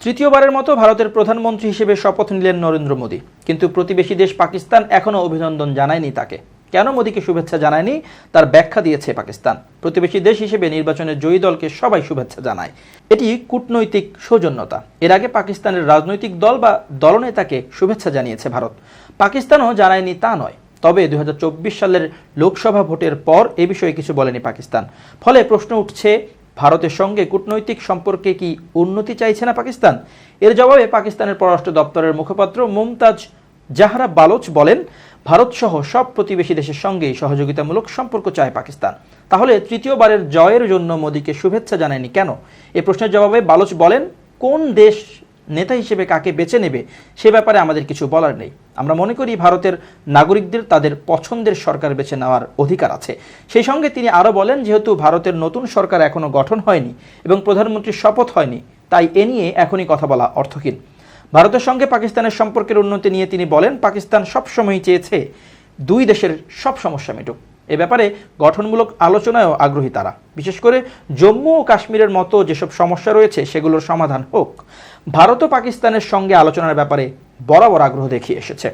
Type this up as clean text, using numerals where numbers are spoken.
তৃতীয়বারের মতো ভারতের প্রধানমন্ত্রী হিসেবে শপথ নিলেন নরেন্দ্র মোদী। কিন্তু প্রতিবেশী দেশ পাকিস্তান এখনও অভিনন্দন জানায়নি তাকে। কেন মোদীকে শুভেচ্ছা জানায়নি তার ব্যাখ্যা দিয়েছে পাকিস্তান। প্রতিবেশী দেশ হিসেবে নির্বাচনের জয়ী দলকে সবাই শুভেচ্ছা জানায়, এটি কূটনৈতিক সৌজন্যতা। এর আগে পাকিস্তানের রাজনৈতিক দল বা দলনেতাকে শুভেচ্ছা জানিয়েছে ভারত। পাকিস্তানও জানায়নি তা নয়, তবে 2024 সালের লোকসভা ভোটের পর এ বিষয়ে কিছু বলেনি পাকিস্তান। ফলে প্রশ্ন উঠছে, ভারতের সঙ্গে কূটনৈতিক সম্পর্কে কি উন্নতি চাইছে না পাকিস্তান? এর জবাবে পাকিস্তানের পররাষ্ট্র দপ্তরের মুখপাত্র মুমতাজ জাহরা বালোচ বলেন, ভারত সহ সব প্রতিবেশী দেশের সঙ্গেই সহযোগিতামূলক সম্পর্ক চায় পাকিস্তান। তাহলে তৃতীয়বারের জয়ের জন্য মোদীকে শুভেচ্ছা জানায়নি কেন? এই প্রশ্নের জবাবে বালোচ বলেন, কোন দেশ নেতা হিসেবে কাকে বেছে নেবে সে ব্যাপারে আমাদের কিছু বলার নেই। আমরা মনে করি ভারতের নাগরিকদের তাদের পছন্দের সরকার বেছে নেওয়ার অধিকার আছে। সেই সঙ্গে তিনি আরও বলেন, যেহেতু ভারতের নতুন সরকার এখনও গঠন হয়নি এবং প্রধানমন্ত্রীর শপথ হয়নি, তাই এ নিয়ে এখনই কথা বলা অর্থহীন। ভারতের সঙ্গে পাকিস্তানের সম্পর্কের উন্নতি নিয়ে তিনি বলেন, পাকিস্তান সবসময়ই চেয়েছে দুই দেশের সব সমস্যা মিটুক। এ ব্যাপারে গঠনমূলক আলোচনায়ও আগ্রহী তারা। বিশেষ করে জম্মু ও কাশ্মীরের মতো যেসব সমস্যা রয়েছে সেগুলোর সমাধান হোক। ভারত ও পাকিস্তানের সঙ্গে আলোচনার ব্যাপারে বরাবর আগ্রহ দেখিয়ে এসেছে।